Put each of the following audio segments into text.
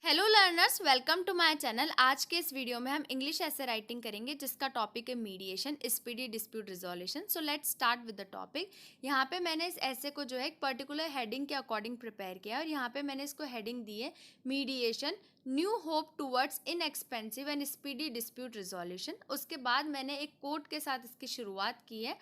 Hello learners, welcome to my channel. आज के इस वीडियो में हम इंग्लिश ऐसे राइटिंग करेंगे जिसका टॉपिक है mediation, speedy dispute resolution. So let's start with the topic. यहाँ पे मैंने इस ऐसे को जो है एक पर्टिकुलर हेडिंग के अकॉर्डिंग प्रिपेयर किया और यहाँ पे मैंने इसको हेडिंग दी है mediation, new hope towards inexpensive and speedy dispute resolution. उसके बाद मैंने एक कोट के साथ इसकी शुरुआत की है,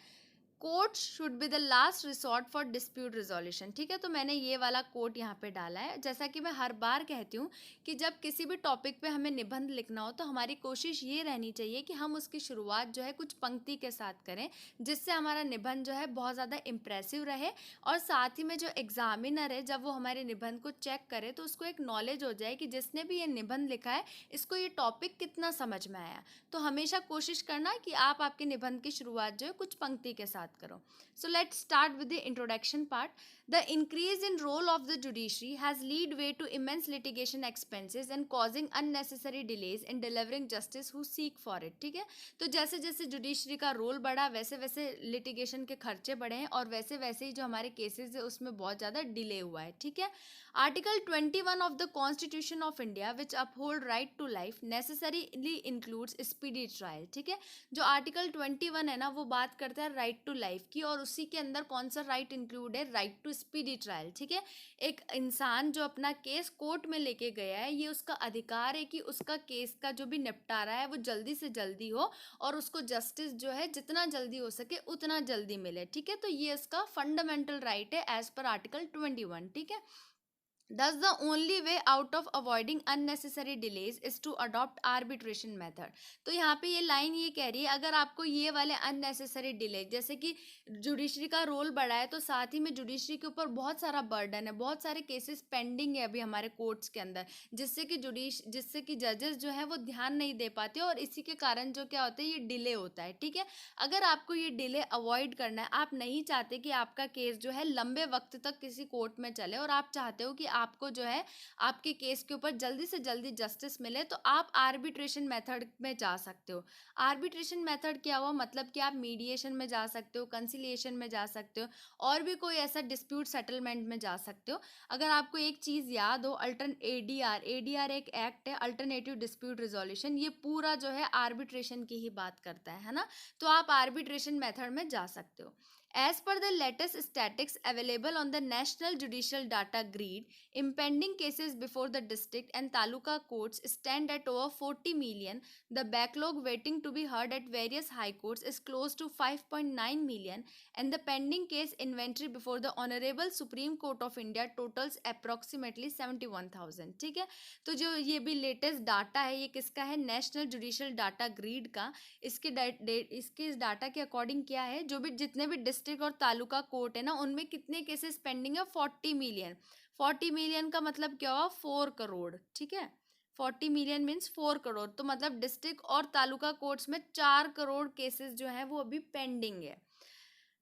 court should be the last resort for dispute resolution. ठीक है, तो मैंने ये वाला कोट यहाँ पे डाला है। जैसा कि मैं हर बार कहती हूँ कि जब किसी भी टॉपिक पे हमें निबंध लिखना हो तो हमारी कोशिश ये रहनी चाहिए कि हम उसकी शुरुआत जो है कुछ पंक्ति के साथ करें, जिससे हमारा निबंध जो है बहुत ज़्यादा इम्प्रेसिव रहे और साथ ही में जो एग्जामिनर है जब वो हमारे निबंध को चेक करे तो उसको एक नॉलेज हो जाए कि जिसने भी ये निबंध लिखा है इसको ये टॉपिक कितना समझ में आया। तो हमेशा कोशिश करना कि आप आपके निबंध की शुरुआत जो है कुछ पंक्ति के साथ करो। So let's start with the introduction part. The increase in role of the judiciary has led way to immense litigation expenses and causing unnecessary delays in delivering justice who seek for it. ठीक है, तो जैसे जैसे judiciary का role बढ़ा वैसे वैसे litigation के खर्चे बढ़े हैं और वैसे वैसे ही जो हमारे केसेस है उसमें बहुत ज़्यादा डिले हुआ है। ठीक है, article 21 of the constitution of India which uphold right to life necessarily includes speedy trial. ठीक है, जो आर्टिकल 21 है ना वो बात करता है राइट टू लाइफ की और उसी के अंदर कौन सा राइट इंक्लूड है, राइट टू स्पीडी ट्रायल। ठीक है, एक इंसान जो अपना केस कोर्ट में लेके गया है ये उसका अधिकार है कि उसका केस का जो भी निपटारा है वो जल्दी से जल्दी हो और उसको जस्टिस जो है जितना जल्दी हो सके उतना जल्दी मिले। ठीक है, तो ये उसका फंडामेंटल राइट है एज पर आर्टिकल 21। ठीक है, Thus, the only way out of avoiding unnecessary delays is to adopt arbitration method. तो यहाँ पे ये लाइन ये कह रही है अगर आपको ये वाले unnecessary delay, जैसे कि जुडिशरी का रोल बढ़ा है तो साथ ही में जुडिशरी के ऊपर बहुत सारा बर्डन है, बहुत सारे केसेस पेंडिंग है अभी हमारे कोर्ट्स के अंदर, जिससे कि जजेस जो है वो ध्यान नहीं दे पाते और इसी के कारण जो क्या होता है ये डिले होता है। ठीक है, अगर आपको ये डिले अवॉइड करना है, आप नहीं चाहते कि आपका केस जो है लंबे वक्त तक किसी कोर्ट में चले और आप चाहते हो कि आपको जो है आपके केस के ऊपर जल्दी से जल्दी जस्टिस मिले, तो आप आर्बिट्रेशन मेथड में जा सकते हो। आर्बिट्रेशन मेथड क्या हुआ, मतलब कि आप मीडिएशन में जा सकते हो, कंसिलिएशन में जा सकते हो और भी कोई ऐसा डिस्प्यूट सेटलमेंट में जा सकते हो। अगर आपको एक चीज़ याद हो, एडीआर एक एक्ट है, अल्टरनेटिव डिस्प्यूट रिजोल्यूशन, ये पूरा जो है आर्बिट्रेशन की ही बात करता है ना, तो आप आर्बिट्रेशन मेथड में जा सकते हो। As per the latest statistics available on the National Judicial Data Grid, impending cases before the district and taluka courts stand at over 40 million. The backlog waiting to be heard at various high courts is close to 5.9 million, and the pending case inventory before the Honorable Supreme Court of India totals approximately 71,000. ठीक है, तो जो ये भी latest data है ये किसका है, नेशनल जुडिशियल डाटा ग्रिड का। इसके इस डाटा के अकॉर्डिंग क्या है, जो भी जितने भी डिस्ट्रिक्ट और तालुका कोर्ट है ना उनमें कितने केसेस पेंडिंग है, 40 मिलियन। 40 मिलियन का मतलब क्या हुआ, 4 करोड़। ठीक है, 40 मिलियन मीन्स 4 करोड़, तो मतलब डिस्ट्रिक्ट और तालुका कोर्ट्स में 4 करोड़ केसेस जो है वो अभी पेंडिंग है।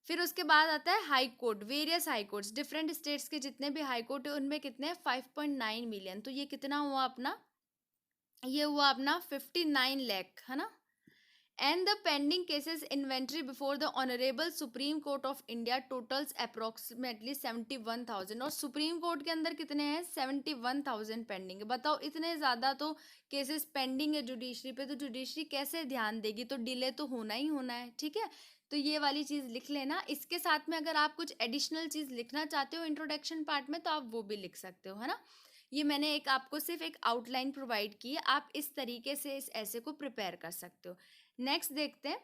फिर उसके बाद आता है high court, various high courts, different states के जितने भी हाई कोर्ट है उनमें कितने हैं, 5.9 मिलियन। तो ये कितना हुआ अपना, ये हुआ अपना 59 लाख, है ना। And the pending cases inventory before the Honorable Supreme Court of India totals approximately 71,000। और सुप्रीम कोर्ट के अंदर कितने हैं, 71,000 पेंडिंग है। बताओ, इतने ज़्यादा तो केसेस पेंडिंग है जुडिशरी पे, तो जुडिशरी कैसे ध्यान देगी, तो डिले तो होना ही होना है। ठीक है, तो ये वाली चीज़ लिख लेना। इसके साथ में अगर आप कुछ एडिशनल चीज़ लिखना चाहते हो इंट्रोडक्शन पार्ट में तो आप वो भी लिख सकते हो, है ना। ये मैंने एक आपको सिर्फ एक आउटलाइन प्रोवाइड की है, आप इस तरीके से इस ऐसे को प्रिपेयर कर सकते हो। नेक्स्ट देखते हैं,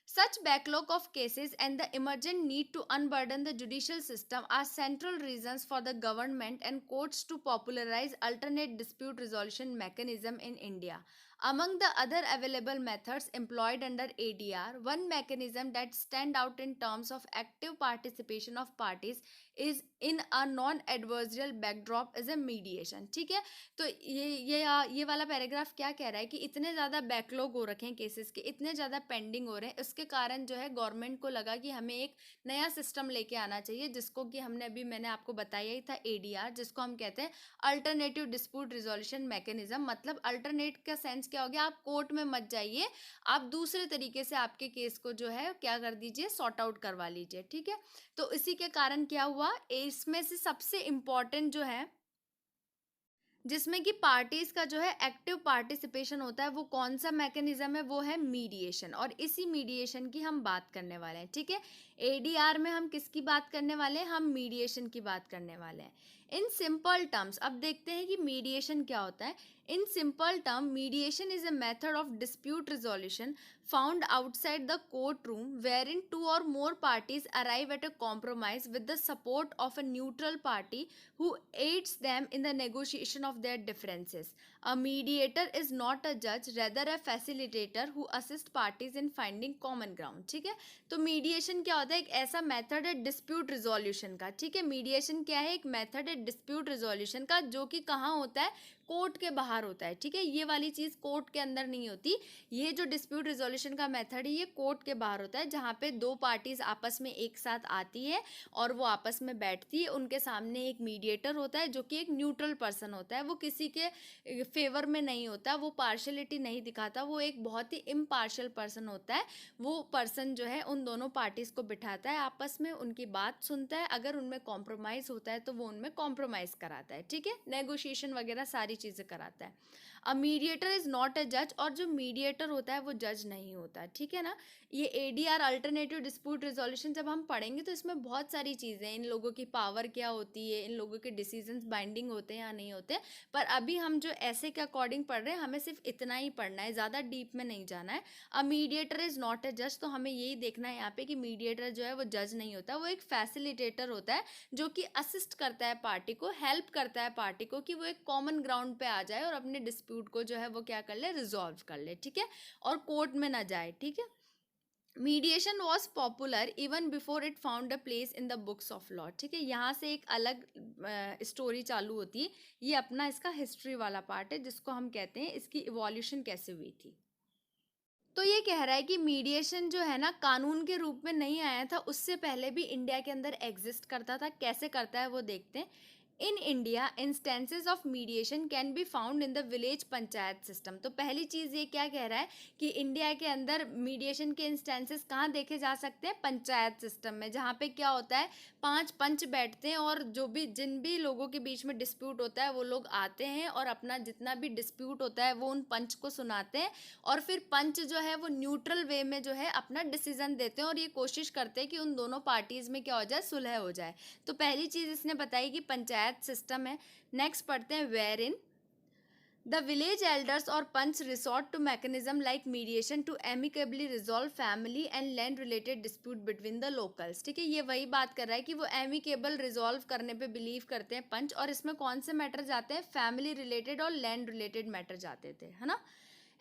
such backlog of cases and the emergent need to unburden the judicial system are central reasons for the government and courts to popularize alternate dispute resolution mechanism in India. Among the other available methods employed under ADR, one mechanism that stand out in terms of active participation of parties is in a non-adversarial backdrop is a mediation। ठीक है, तो ये वाला paragraph क्या कह रहा है कि इतने ज़्यादा बैकलॉग हो रखे हैं केसेस के, इतने ज़्यादा पेंडिंग हो रहे हैं, उसके कारण जो है गवर्नमेंट को लगा कि हमें एक नया सिस्टम लेके आना चाहिए, जिसको कि मैंने आपको बताया ही था, एडीआर, जिसको हम कहते हैं अल्टरनेटिव डिस्प्यूट रिजोल्यूशन मैकेनिज्म। मतलब अल्टरनेट का सेंस क्या हो गया, आप कोर्ट में मत जाइए, आप दूसरे तरीके से आपके केस को जो है क्या कर दीजिए, सॉर्ट आउट करवा लीजिए। ठीक है, तो इसी के कारण क्या हुआ, इसमें से सबसे इम्पॉर्टेंट जो है जिसमें कि पार्टीज का जो है एक्टिव पार्टिसिपेशन होता है। वो कौन सा मैकेनिज्म है? वो है मीडिएशन, और इसी मीडिएशन की हम बात करने वाले हैं। ठीक है, एडीआर में हम किसकी बात करने वाले हैं? हम मीडिएशन की बात करने वाले हैं। इन सिंपल टर्म्स अब देखते हैं कि मीडिएशन क्या होता है। In simple term, mediation is a method of dispute resolution found outside the courtroom wherein two or more parties arrive at a compromise with the support of a neutral party who aids them in the negotiation of their differences. A mediator is not a judge, rather a facilitator who assists parties in finding common ground. ठीक है, तो mediation क्या होता है? एक ऐसा method है dispute resolution का। ठीक है, मीडिएशन क्या है? एक मेथड है डिस्प्यूट रिजोल्यूशन का, जो कि कहाँ होता है? कोर्ट के बाहर होता है। ठीक है, ये वाली चीज़ कोर्ट के अंदर नहीं होती। ये जो डिस्प्यूट रिजोल्यूशन का मेथड है, ये कोर्ट के बाहर होता है, जहाँ पे दो पार्टीज आपस में एक साथ आती है और वो आपस में बैठती है। उनके सामने एक मीडिएटर होता है, जो कि एक न्यूट्रल पर्सन होता है। वो किसी के फेवर में नहीं होता, वो पार्शलिटी नहीं दिखाता, वो एक बहुत ही इम्पार्शियल पर्सन होता है। वो पर्सन जो है उन दोनों पार्टीज को बिठाता है आपस में, उनकी बात सुनता है। अगर उनमें कॉम्प्रोमाइज़ होता है तो वो उनमें कॉम्प्रोमाइज़ कराता है। ठीक है, नेगोशिएशन वगैरह सारी चीज़ें कराता है। A mediator is not a जज, और जो मीडिएटर होता है वो जज नहीं होता। ठीक है ना, ये एडीआर अल्टरनेटिव डिस्प्यूट रिजोल्यूशन जब हम पढ़ेंगे तो इसमें बहुत सारी चीज़ें, इन लोगों की पावर क्या होती है, इन लोगों के डिसीजंस बाइंडिंग होते हैं या नहीं होते। पर अभी हम जो ऐसे के अकॉर्डिंग पढ़ रहे हैं, हमें सिर्फ इतना ही पढ़ना है, ज़्यादा डीप में नहीं जाना है। A mediator is not a जज, तो हमें यही देखना है यहाँ पे कि मीडिएटर जो है वो जज नहीं होता, वो एक फैसिलिटेटर होता है, जो कि असिस्ट करता है पार्टी को, हेल्प करता है पार्टी को कि वो एक कॉमन ग्राउंड पे आ जाए और अपने डिस्प्यूट को जो है वो क्या कर ले? रिजॉल्व कर ले। ठीक है, और कोर्ट में ना जाए। ठीक है, mediation was popular even before it found a place in the books of law. ठीक है, यहाँ से एक अलग स्टोरी चालू होती है। ये अपना इसका हिस्ट्री वाला पार्ट है, जिसको हम कहते हैं इसकी इवोल्यूशन कैसे हुई थी। तो ये कह रहा है कि मीडिएशन जो है ना, कानून के रूप में नहीं आया था, उससे पहले भी इंडिया के अंदर एग्जिस्ट करता था। कैसे करता है वो देखते हैं। In India instances of mediation can be found in the village panchayat system. तो पहली चीज़ ये क्या कह रहा है कि इंडिया के अंदर मीडिएशन के इंस्टेंसेस कहाँ देखे जा सकते हैं? पंचायत सिस्टम में, जहाँ पे क्या होता है? 5 पंच बैठते हैं, और जो भी जिन भी लोगों के बीच में डिस्प्यूट होता है वो लोग आते हैं और अपना जितना भी डिस्प्यूट होता है वो उन पंच को सुनाते हैं, और फिर पंच जो है वो न्यूट्रल वे में जो है अपना डिसीजन देते हैं, और ये कोशिश करते हैं कि उन दोनों पार्टीज में क्या हो जाए? सुलह हो जाए। तो पहली चीज़ इसने बताई कि पंचायत सिस्टम है। नेक्स्ट पढ़ते हैं, where in the village elders और panch resort to mechanism like mediation to amicably resolve family and land related dispute between the locals. ठीक है, ये वही बात कर रहा है कि वो एमिकेबल रिजॉल्व करने पे बिलीव करते हैं पंच, और इसमें कौन से मैटर जाते हैं? फैमिली रिलेटेड और लैंड रिलेटेड मैटर जाते थे, है ना।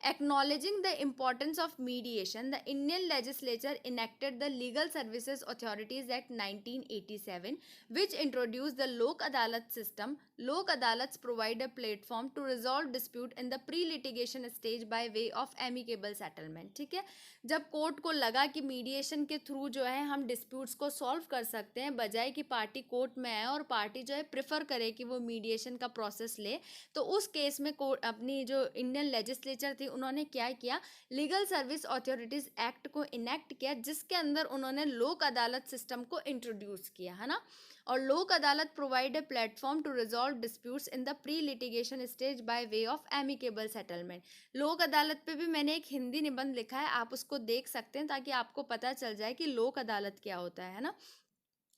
Acknowledging the importance of mediation, the Indian legislature enacted the Legal Services Authorities Act 1987, which introduced the Lok Adalat system. Lok Adalats provide a platform to resolve dispute in the pre-litigation stage by way of amicable settlement. ठीक है, जब court को लगा कि mediation के through जो है हम डिस्प्यूट्स को सॉल्व कर सकते हैं, बजाय कि पार्टी कोर्ट में आए और पार्टी जो है प्रेफर करे कि वो मीडिएशन का प्रोसेस ले, तो उस केस में कोर्ट अपनी जो इंडियन लेजिस्लेचर थी उन्होंने क्या किया? लीगल सर्विस अथॉरिटीज एक्ट को इनेक्ट किया, जिसके अंदर उन्होंने लोक अदालत सिस्टम को इंट्रोड्यूस किया, है ना। और Lok Adalat provide a platform to resolve disputes in the pre litigation stage by way of amicable settlement. Lok Adalat पे भी मैंने एक हिंदी निबंध लिखा है, आप उसको देख सकते हैं ताकि आपको पता चल जाए कि लोक अदालत क्या होता है ना।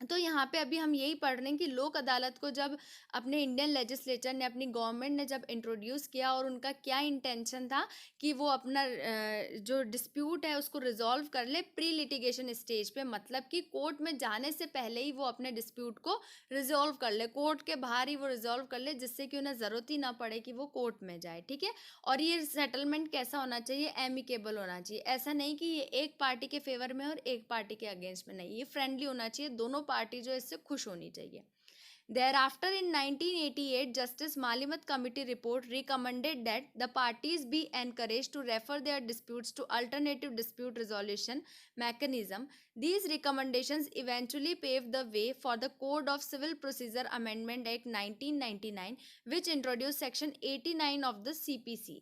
तो यहाँ पे अभी हम यही पढ़ रहे हैं कि लोक अदालत को जब अपने इंडियन लेजिस्लेचर ने, अपनी गवर्नमेंट ने जब इंट्रोड्यूस किया, और उनका क्या इंटेंशन था कि वो अपना जो डिस्प्यूट है उसको रिजॉल्व कर ले प्री लिटिगेशन स्टेज पे, मतलब कि कोर्ट में जाने से पहले ही वो अपने डिस्प्यूट को रिजॉल्व कर ले, कोर्ट के बाहर ही वो रिजॉल्व कर ले, जिससे कि उन्हें ज़रूरत ही ना पड़े कि वो कोर्ट में जाए। ठीक है, और ये सेटलमेंट कैसा होना चाहिए? एमिकेबल होना चाहिए। ऐसा नहीं कि ये एक पार्टी के फेवर में और एक पार्टी के अगेंस्ट में, नहीं, ये फ्रेंडली होना चाहिए, दोनों पार्टी जो इससे खुश होनी चाहिए। Thereafter, in 1988, Justice Malimat Committee report recommended that the parties be encouraged to refer their disputes to alternative dispute resolution mechanism. These recommendations eventually paved the way for the Code of Civil Procedure Amendment Act 1999, which introduced Section 89 of the CPC.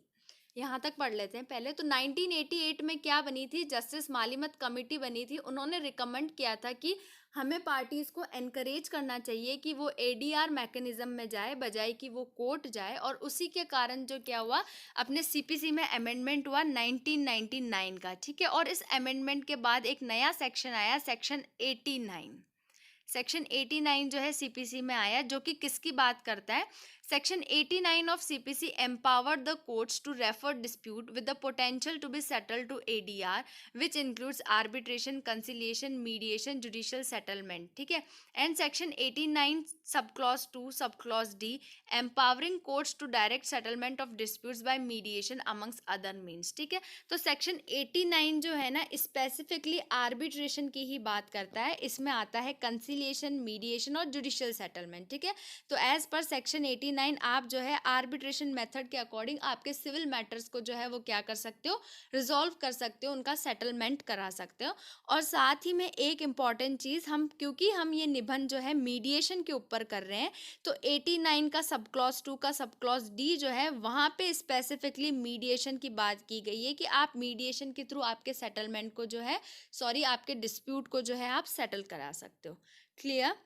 यहाँ तक पढ़ लेते हैं पहले। तो 1988 में क्या बनी थी, जस्टिस मालिमत कमेटी बनी थी। उन्होंने रिकमेंड किया था कि हमें पार्टीज को एनकरेज करना चाहिए कि वो एडीआर मैकेनिज्म में जाए बजाय कि वो कोर्ट जाए, और उसी के कारण जो क्या हुआ, अपने सीपीसी में अमेंडमेंट हुआ 1999 का, ठीक है। और इस अमेंडमेंट के बाद एक नया सेक्शन आया, सेक्शन 89। सेक्शन 89 जो है सीपीसी में आया, जो कि किसकी बात करता है, section 89 of CPC empowered the courts to refer dispute with the potential to be settled to ADR, which includes arbitration, conciliation, mediation, judicial settlement, ठीक है। And section 89 sub clause 2 sub clause D, empowering courts to direct settlement of disputes by mediation amongst other means, ठीक है। तो section 89 जो है ना, specifically arbitration की ही बात करता है। इसमें आता है कंसिलिएशन, मीडिएशन और जुडिशियल सेटलमेंट, ठीक है। तो एज पर सेक्शन 89 आप जो है आर्बिट्रेशन मेथड के अकॉर्डिंग आपके सिविल मैटर्स को जो है वो क्या कर सकते हो, रिजॉल्व कर सकते हो, उनका सेटलमेंट करा सकते हो। और साथ ही में एक इम्पॉर्टेंट चीज़, हम क्योंकि हम ये निबंध जो है मीडिएशन के ऊपर कर रहे हैं, तो 89 का सब क्लॉज 2 का सब क्लॉज डी जो है, वहाँ पे स्पेसिफिकली मीडिएशन की बात की गई है कि आप मीडिएशन के थ्रू आपके सेटलमेंट को जो है, सॉरी, आपके डिस्प्यूट को जो है आप सेटल करा सकते हो। Clear?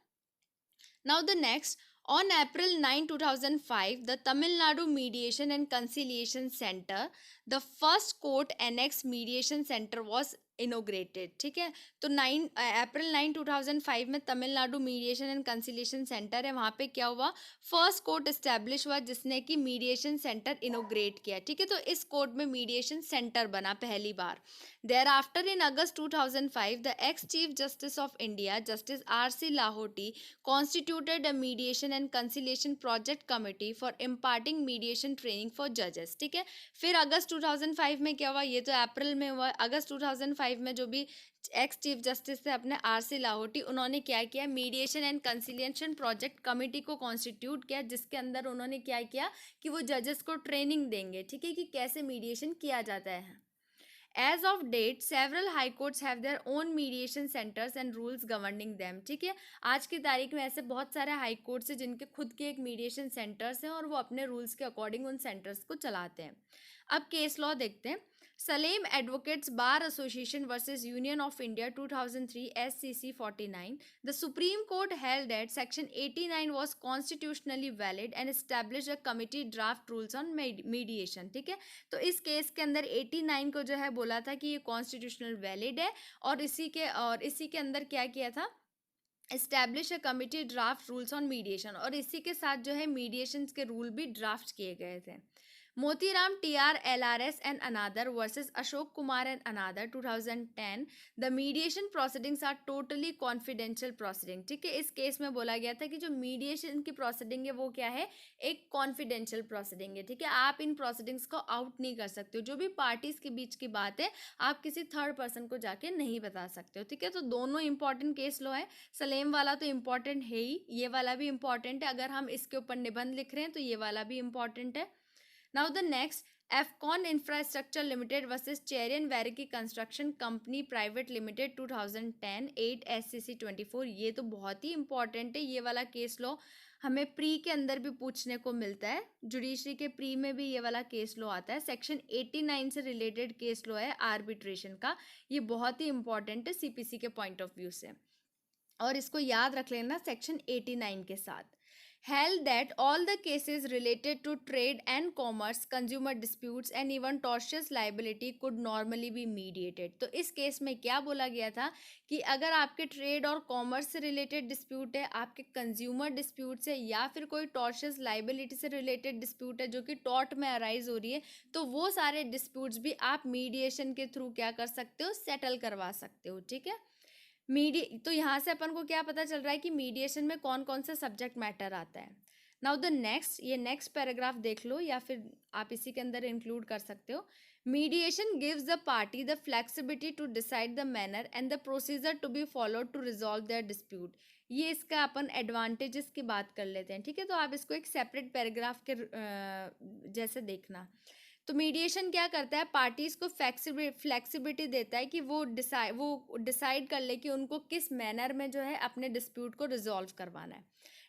Now the next, on April 9, 2005, the Tamil Nadu Mediation and Conciliation Center, the first court annex mediation center was inaugurated, ठीक है। तो अप्रैल 9 2005 में Tamil Nadu mediation and conciliation centre है, वहाँ पे क्या हुआ, फर्स्ट कोर्ट इस्टेब्लिश हुआ जिसने कि मीडिएशन सेंटर इनोग्रेट किया, ठीक है। तो इस कोर्ट में मीडिएशन सेंटर बना पहली बार। Thereafter in August 2005 the ex chief justice of India justice R C. Lahoti constituted a mediation and conciliation project committee for imparting mediation training for judges, ठीक है। फिर अगस्त 2005 में क्या हुआ, ये तो अप्रैल में हुआ, अगस्त 2005 में जो भी एक्स चीफ जस्टिस थे अपने आर.सी. लाहोटी, उन्होंने क्या किया, mediation and conciliation project committee को कॉन्स्टिट्यूट किया, जिसके अंदर उन्होंने क्या किया कि वो जजेस को ट्रेनिंग देंगे, ठीक है, कि कैसे मीडिएशन किया जाता है। As of date, several high courts have their own mediation centers and rules governing them, ठीक है। आज की तारीख में ऐसे बहुत सारे हाई कोर्ट्स हैं जिनके खुद के एक मीडिएशन सेंटर्स हैं और वो अपने रूल्स के अकॉर्डिंग उन सेंटर्स को चलाते हैं। अब केस लॉ देखते हैं। Salem advocates bar association versus union of India 2003 SCC 49, the Supreme Court held that Section 89 was constitutionally valid and established a committee draft rules on mediation, ठीक है। तो इस केस के अंदर 89 को जो है बोला था कि ये कॉन्स्टिट्यूशनल वैलिड है, और इसी के अंदर क्या किया था, establish a committee draft rules on mediation, और इसी के साथ जो है मीडिएशन के रूल भी ड्राफ्ट किए गए थे। Motiram TR LRS and another versus Ashok Kumar and another 2010, the mediation proceedings are totally confidential proceeding, ठीक है। इस केस में बोला गया था कि जो मीडिएशन की प्रोसीडिंग है वो क्या है, एक कॉन्फिडेंशियल प्रोसीडिंग है, ठीक है। आप इन प्रोसीडिंग्स को आउट नहीं कर सकते हो, जो भी पार्टीज के बीच की बात है आप किसी थर्ड पर्सन को जाके नहीं बता सकते हो, ठीक है। तो दोनों इंपॉर्टेंट केस लो है, सलेम वाला तो इम्पॉर्टेंट है ही, ये वाला भी इम्पॉर्टेंट है, अगर हम इसके ऊपर निबंध लिख रहे हैं तो ये वाला भी इम्पॉर्टेंट है। Now the next, Afcon Infrastructure Limited versus Cherian Variki Construction Company Private Limited 2010 8 SCC 24, ये तो बहुत ही इंपॉर्टेंट है। ये वाला केस लो हमें प्री के अंदर भी पूछने को मिलता है, जुडिशरी के प्री में भी ये वाला केस लो आता है। सेक्शन 89 से रिलेटेड केस लो है आर्बिट्रेशन का, ये बहुत ही इंपॉर्टेंट है सीपीसी के पॉइंट ऑफ व्यू से, और इसको याद रख लेना सेक्शन 89 के साथ। Held that all the cases related to trade and commerce, consumer disputes and even tortious liability could normally be mediated। तो इस केस में क्या बोला गया था कि अगर आपके ट्रेड और कॉमर्स से रिलेटेड डिस्प्यूट है, आपके कंज्यूमर डिस्प्यूट है, या फिर कोई टॉर्शियस लाइबिलिटी से रिलेटेड डिस्प्यूट है जो कि टॉर्ट में अराइज हो रही है, तो वो सारे डिस्प्यूट्स भी आप मीडिएशन के थ्रू क्या कर सकते हो, सेटल करवा सकते हो, ठीक है। तो यहाँ से अपन को क्या पता चल रहा है कि मीडिएशन में कौन कौन सा सब्जेक्ट मैटर आता है। नाउ द नेक्स्ट, ये नेक्स्ट पैराग्राफ देख लो या फिर आप इसी के अंदर इंक्लूड कर सकते हो। Mediation gives the party the flexibility to decide the manner and the procedure to be followed to resolve their dispute. ये इसका अपन एडवांटेजेस की बात कर लेते हैं, ठीक है। तो आप इसको एक सेपरेट पैराग्राफ के जैसे देखना। तो मीडिएशन क्या करता है, पार्टीज को फ्लेक्सिबिलिटी देता है कि वो डिसाइड कर ले कि उनको किस मैनर में जो है अपने डिस्प्यूट को रिजॉल्व करवाना है।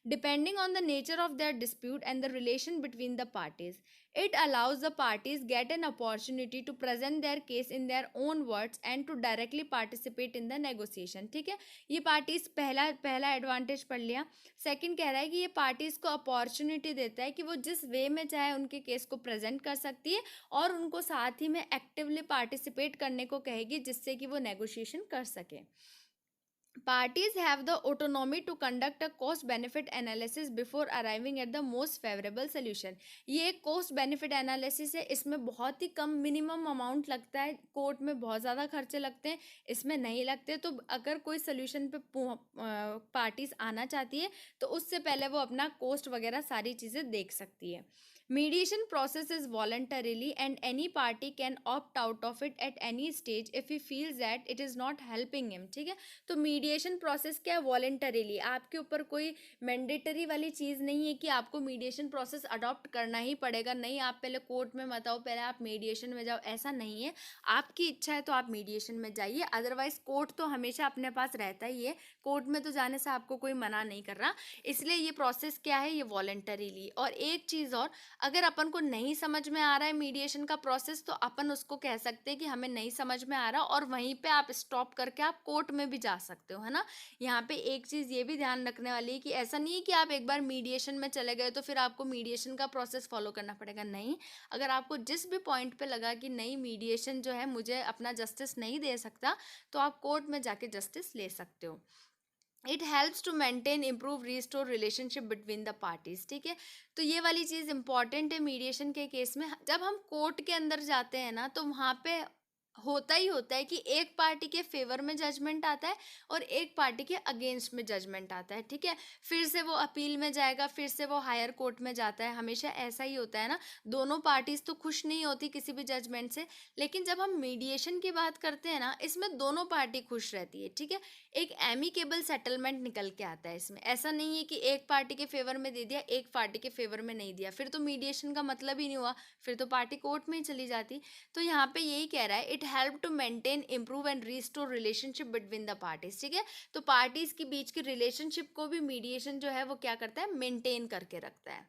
depending on the nature of their dispute and the relation between the parties. It allows the parties get an opportunity to present their case in their own words and to directly participate in the negotiation. ठीक है, ये parties पहला पहला advantage पढ़ लिया. Second कह रहा है कि ये पार्टीज को अपॉर्चुनिटी देता है कि वो जिस वे में चाहे उनके केस को प्रेजेंट कर सकती है और उनको साथ ही में एक्टिवली पार्टिसिपेट करने को कहेगी जिससे कि वो नेगोशिएशन कर सके. Parties have the autonomy to conduct a cost benefit analysis before arriving at the most favorable solution. ये एक cost benefit analysis है, इसमें बहुत ही कम मिनिमम अमाउंट लगता है. कोर्ट में बहुत ज़्यादा खर्चे लगते हैं, इसमें नहीं लगते. तो अगर कोई सोल्यूशन पे पार्टीज आना चाहती है तो उससे पहले वो अपना कोस्ट वगैरह सारी चीज़ें देख सकती है. Mediation process is voluntarily and any party can opt out of it at any stage if he feels that it is not helping him. ठीक है, तो मीडिएशन प्रोसेस क्या है? वॉलेंटरीली. आपके ऊपर कोई मैंडेटरी वाली चीज़ नहीं है कि आपको मीडिएशन प्रोसेस अडॉप्ट करना ही पड़ेगा. नहीं, आप पहले कोर्ट में मत आओ, पहले आप मीडिएशन में जाओ, ऐसा नहीं है. आपकी इच्छा है तो आप मीडिएशन में जाइए, अदरवाइज कोर्ट तो हमेशा अपने पास रहता ही है. कोर्ट में तो जाने से आपको कोई मना नहीं कर रहा. इसलिए ये प्रोसेस क्या है? ये वॉलेंटरीली. और एक चीज़ और, अगर अपन को नहीं समझ में आ रहा है मीडिएशन का प्रोसेस तो अपन उसको कह सकते हैं कि हमें नहीं समझ में आ रहा, और वहीं पे आप स्टॉप करके आप कोर्ट में भी जा सकते हो, है ना. यहाँ पे एक चीज़ ये भी ध्यान रखने वाली है कि ऐसा नहीं है कि आप एक बार मीडिएशन में चले गए तो फिर आपको मीडिएशन का प्रोसेस फॉलो करना पड़ेगा. नहीं, अगर आपको जिस भी पॉइंट पे लगा कि नहीं मीडिएशन जो है मुझे अपना जस्टिस नहीं दे सकता, तो आप कोर्ट में जाके जस्टिस ले सकते हो. It helps to maintain improve restore relationship between the parties. ठीक है, तो ये वाली चीज़ इंपॉर्टेंट है मीडिएशन के केस में. जब हम कोर्ट के अंदर जाते हैं ना तो वहाँ पे होता ही होता है कि एक पार्टी के फेवर में जजमेंट आता है और एक पार्टी के अगेंस्ट में जजमेंट आता है. ठीक है, फिर से वो अपील में जाएगा, फिर से वो हायर कोर्ट में जाता है. हमेशा ऐसा ही होता है ना. दोनों पार्टीज तो खुश नहीं होती किसी भी जजमेंट से, लेकिन जब हम मीडिएशन की बात करते हैं ना, इसमें दोनों पार्टी खुश रहती है. ठीक है, एक एमिकेबल सेटलमेंट निकल के आता है इसमें. ऐसा नहीं है कि एक पार्टी के फेवर में दे दिया, एक पार्टी के फेवर में नहीं दिया, फिर तो मीडिएशन का मतलब ही नहीं हुआ, फिर तो पार्टी कोर्ट में ही चली जाती. तो यहाँ पे यही कह रहा है, it help to maintain, improve and restore relationship between the parties. ठीक है, तो पार्टीज के बीच की रिलेशनशिप को भी मीडिएशन जो है वो क्या करता है? मेंटेन करके रखता है.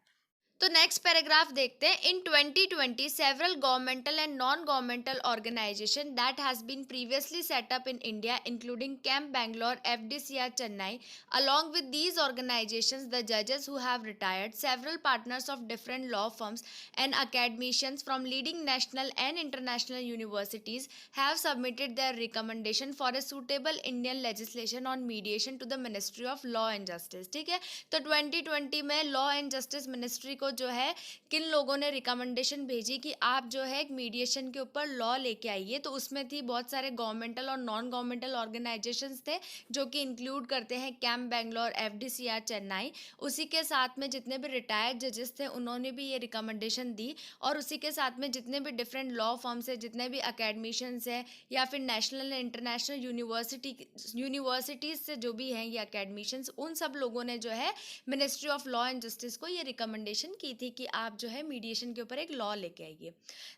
तो नेक्स्ट पैराग्राफ देखते हैं. In 2020 several governmental and non governmental organisation that has been previously set up in India including CAMP Bangalore, FDCR Chennai. along with these organizations, the judges who have retired, several partners of different law firms and academicians from leading national and international universities have submitted their recommendation for a suitable Indian legislation on mediation to the Ministry of Law and Justice. ठीक है, तो 2020 में law and justice ministry को जो है किन लोगों ने रिकमेंडेशन भेजी कि आप जो है एक मीडिएशन के ऊपर लॉ लेके आइए. तो उसमें थी बहुत सारे गवर्नमेंटल और नॉन गवर्नमेंटल ऑर्गेनाइजेशंस थे जो कि इंक्लूड करते हैं कैंप बैंगलोर, एफडीसीआर चेन्नई. उसी के साथ में जितने भी रिटायर्ड जजेस थे उन्होंने भी ये रिकमेंडेशन दी, और उसी के साथ में जितने भी डिफरेंट लॉ फर्म्स है, जितने भी अकेडमिशियंस है या फिर नेशनल एंड इंटरनेशनल यूनिवर्सिटीज़ से जो भी हैं ये अकेडमिशियंस, उन सब लोगों ने जो है ministry of law and justice को ये रिकमेंडेशन की थी कि आप जो है मीडिएशन के ऊपर एक लॉ लेके आइए.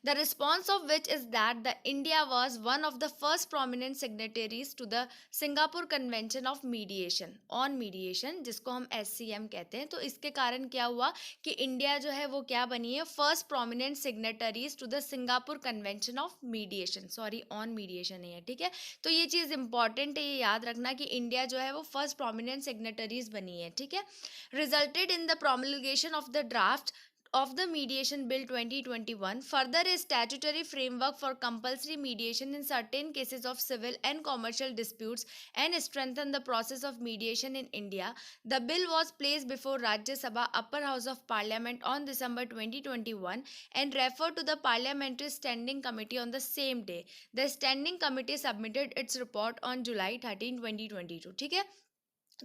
The response of which is that the India was one of the first prominent signatories to the Singapore convention of mediation on mediation, जिसको हम SCM कहते हैं. तो इसके कारण क्या हुआ कि इंडिया जो है वो क्या बनी है? First prominent signatories to the Singapore convention of mediation. Sorry, on mediation नहीं है. ठीक है, तो ये चीज़ इंपॉर्टेंट है, ये याद रखना कि इंडिया जो है वो फर्स्ट प्रोमिनेंट सिग्नेटरीज बनी है. ठीक है, resulted in the promulgation of the draft of the Mediation Bill 2021, further a statutory framework for compulsory mediation in certain cases of civil and commercial disputes and strengthen the process of mediation in India. The bill was placed before Rajya Sabha Upper House of Parliament on December 2021 and referred to the Parliamentary Standing Committee on the same day. The Standing Committee submitted its report on July 13, 2022. ठीक है,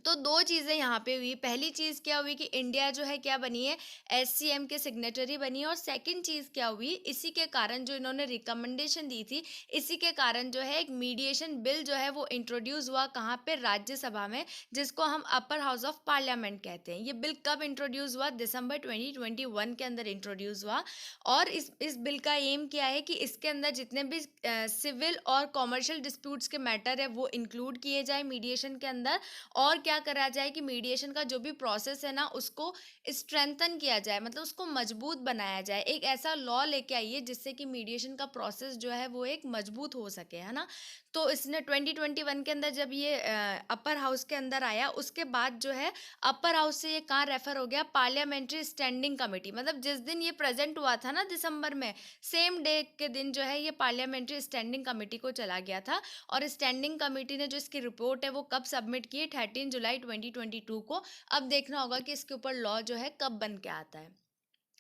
तो दो चीज़ें यहाँ पे हुई. पहली चीज़ क्या हुई कि इंडिया जो है क्या बनी है? SCM के सिग्नेटरी बनी है. और सेकंड चीज़ क्या हुई? इसी के कारण जो इन्होंने रिकमेंडेशन दी थी, इसी के कारण जो है एक मीडिएशन बिल जो है वो इंट्रोड्यूस हुआ. कहाँ पे? राज्यसभा में, जिसको हम अपर हाउस ऑफ पार्लियामेंट कहते हैं. ये बिल कब इंट्रोड्यूस हुआ? दिसंबर 2021 के अंदर इंट्रोड्यूस हुआ. और इस बिल का एम क्या है कि इसके अंदर जितने भी सिविल और कॉमर्शियल डिस्प्यूट्स के मैटर है वो इंक्लूड किए जाए मीडिएशन के अंदर. और क्या करा जाए कि मीडिएशन का जो भी प्रोसेस है ना उसको स्ट्रेंथन किया जाए, मतलब उसको मजबूत बनाया जाए। एक ऐसा लॉ लेके आइए जिससे कि मीडिएशन का प्रोसेस जो है वो एक मजबूत हो सके, है ना। तो इसने 2021 के अंदर जब ये अपर हाउस के अंदर आया, उसके बाद जो है अपर हाउस से ये कहाँ रेफर हो गया, पार्लियामेंट्री स्टैंडिंग कमेटी, मतलब जिस दिन ये प्रेजेंट हुआ था ना दिसंबर में, सेम डे के दिन जो है ये पार्लियामेंट्री स्टैंडिंग कमेटी को चला गया था। और स्टैंडिंग कमेटी ने जो इसकी रिपोर्ट है वो कब सबमिट की है, 13 जुलाई 2022 को। अब देखना होगा कि इसके ऊपर लॉ जो है कब बन के आता है।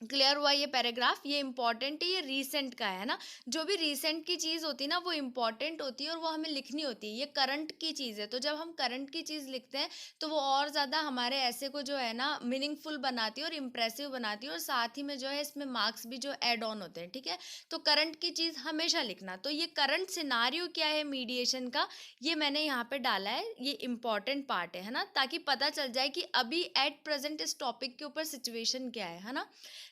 क्लियर हुआ ये पैराग्राफ, ये इंपॉर्टेंट है, ये रीसेंट का है ना। जो भी रीसेंट की चीज़ होती है ना वो इंपॉर्टेंट होती है और वो हमें लिखनी होती है। ये करंट की चीज़ है, तो जब हम करंट की चीज़ लिखते हैं तो वो और ज़्यादा हमारे ऐसे को जो है ना मीनिंगफुल बनाती है और इम्प्रेसिव बनाती है, और साथ ही में जो है इसमें मार्क्स भी जो ऐड ऑन होते हैं, ठीक है। तो करंट की चीज़ हमेशा लिखना। तो ये करंट सिनारियो क्या है मीडिएशन का, ये मैंने यहाँ पे डाला है, ये इंपॉर्टेंट पार्ट है ना, ताकि पता चल जाए कि अभी एट प्रेजेंट इस टॉपिक के ऊपर सिचुएशन क्या है ना।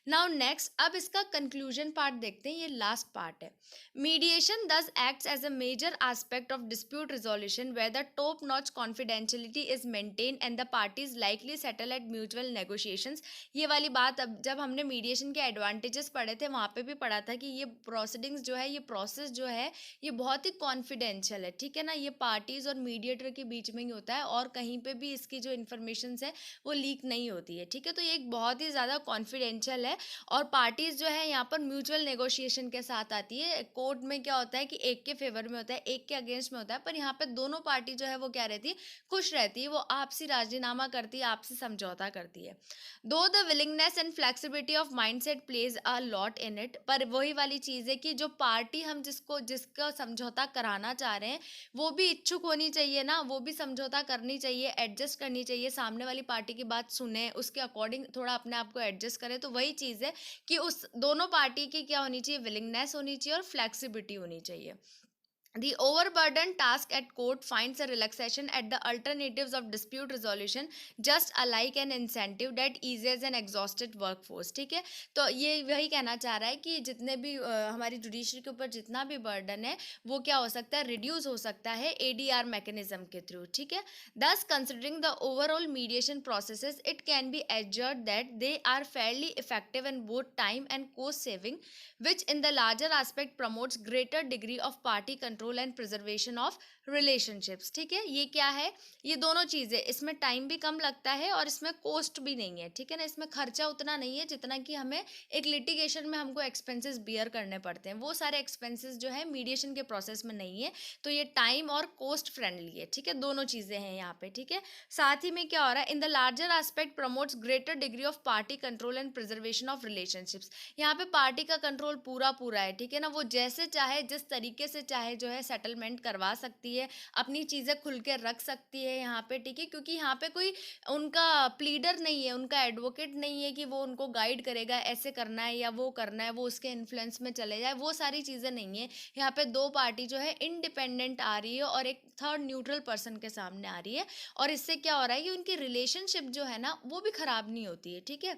नाउ नेक्स्ट, अब इसका कंक्लूजन पार्ट देखते हैं, ये लास्ट पार्ट है। Mediation thus acts as a major aspect of dispute resolution where the top notch confidentiality is maintain and the parties likely settle at mutual negotiations. ये वाली बात अब जब हमने मीडिएशन के एडवांटेजेस पढ़े थे वहाँ पे भी पढ़ा था कि ये प्रोसीडिंग्स जो है, ये प्रोसेस जो है, ये बहुत ही कॉन्फिडेंशियल है, ठीक है ना। ये पार्टीज और मीडिएटर के बीच में ही होता है और कहीं पे भी इसकी जो इन्फॉर्मेशन है वो लीक नहीं होती है, ठीक है। तो ये एक बहुत ही ज़्यादा कॉन्फिडेंशियल है। और पार्टीज जो है यहाँ पर म्यूचुअल नेगोशिएशन के साथ आती है। कोर्ट में क्या होता है कि एक के फेवर में होता है, एक के अगेंस्ट में होता है, पर यहाँ पे दोनों पार्टी जो है वो क्या रहती है, खुश रहती है, वो आपसी राजीनामा करती है, आपसी समझौता करती है। दो the willingness and flexibility of mindset plays a lot in it, पर वही वाली चीज़ है कि जो पार्टी हम जिसका समझौता कराना चाह रहे हैं वो भी इच्छुक होनी चाहिए ना, वो भी समझौता करनी चाहिए, एडजस्ट करनी चाहिए, सामने वाली पार्टी की बात सुने, उसके अकॉर्डिंग थोड़ा अपने आप को एडजस्ट करे। तो वही चीज़ है कि उस दोनों पार्टी की क्या होनी चाहिए, विलिंगनेस होनी चाहिए और फ्लेक्सिबिलिटी होनी चाहिए। The overburdened task at court finds a relaxation at the alternatives of dispute resolution, just alike an incentive that eases an exhausted workforce, ठीक है। तो ये वही कहना चाह रहा है कि जितने भी हमारी जुडिशरी के ऊपर जितना भी बर्डन है वो क्या हो सकता है, रिड्यूस हो सकता है एडीआर मैकेनिज्म के थ्रू, ठीक है। Thus considering the overall mediation processes, it can be adjured that they are fairly effective in both time and cost saving, which in the larger aspect promotes greater degree of party control and preservation of relationships, ठीक है। ये क्या है, ये दोनों चीज़ें, इसमें time भी कम लगता है और इसमें कॉस्ट भी नहीं है, ठीक है ना। इसमें खर्चा उतना नहीं है जितना कि हमें एक लिटिगेशन में हमको एक्सपेंसेस बियर करने पड़ते हैं, वो सारे एक्सपेंसेस जो है मीडिएशन के प्रोसेस में नहीं है। तो ये टाइम और कॉस्ट फ्रेंडली है, ठीक है, दोनों चीज़ें हैं यहाँ पे, ठीक है। साथ ही में क्या हो रहा है, in the larger aspect promotes greater degree of party control and preservation of relationships. यहाँ पे पार्टी का कंट्रोल पूरा पूरा है, ठीक है ना। वो जैसे चाहे, जिस तरीके से चाहे जो है सेटलमेंट करवा सकती है, अपनी चीज़ें खुल के रख सकती है यहाँ पे, ठीक है। क्योंकि यहाँ पे कोई उनका प्लीडर नहीं है, उनका एडवोकेट नहीं है कि वो उनको गाइड करेगा ऐसे करना है या वो करना है, वो उसके इन्फ्लुएंस में चले जाए, वो सारी चीज़ें नहीं है। यहाँ पे दो पार्टी जो है इंडिपेंडेंट आ रही है और एक थर्ड न्यूट्रल पर्सन के सामने आ रही है, और इससे क्या हो रहा है कि उनकी रिलेशनशिप जो है ना वो भी खराब नहीं होती है, ठीक है।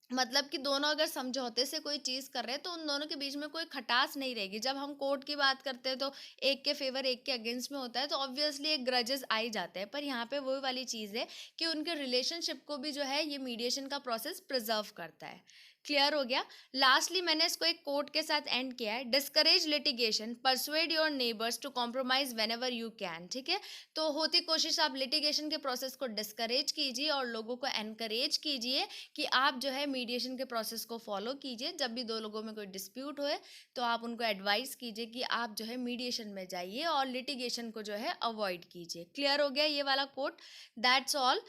मतलब कि दोनों अगर समझौते से कोई चीज़ कर रहे हैं तो उन दोनों के बीच में कोई खटास नहीं रहेगी। जब हम कोर्ट की बात करते हैं तो एक के फेवर एक के अगेंस्ट में होता है, तो ऑब्वियसली एक ग्रजेस आ ही जाते हैं। पर यहाँ पे वही वाली चीज़ है कि उनके रिलेशनशिप को भी जो है ये मीडिएशन का प्रोसेस प्रिजर्व करता है। क्लियर हो गया। लास्टली मैंने इसको एक कोट के साथ एंड किया है, discourage litigation, persuade your neighbours to compromise whenever you can, ठीक है। तो होती कोशिश आप लिटिगेशन के प्रोसेस को डिस्करेज कीजिए और लोगों को एनकरेज कीजिए कि आप जो है मीडिएशन के प्रोसेस को फॉलो कीजिए। जब भी दो लोगों में कोई डिस्प्यूट होए तो आप उनको एडवाइस कीजिए कि आप जो है मीडिएशन में जाइए और लिटिगेशन को जो है अवॉइड कीजिए। क्लियर हो गया ये वाला कोट, दैट्स ऑल।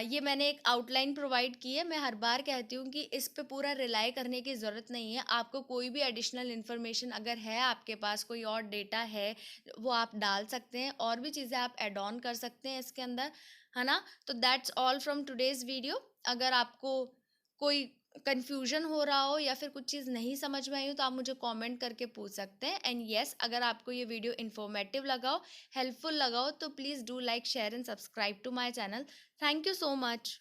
ये मैंने एक आउटलाइन प्रोवाइड की है। मैं हर बार कहती हूँ कि इस पे पूरा रिलाई करने की ज़रूरत नहीं है। आपको कोई भी एडिशनल इन्फॉर्मेशन अगर है, आपके पास कोई और डेटा है, वो आप डाल सकते हैं, और भी चीज़ें आप ऐड ऑन कर सकते हैं इसके अंदर, है ना। तो that's all from today's video. अगर आपको कोई कन्फ्यूजन हो रहा हो या फिर कुछ चीज़ नहीं समझ में आई हो तो आप मुझे कमेंट करके पूछ सकते हैं। एंड येस, अगर आपको ये वीडियो इन्फॉर्मेटिव लगा हो, हेल्पफुल लगा हो, तो please do like, share and subscribe to my channel. Thank you so much.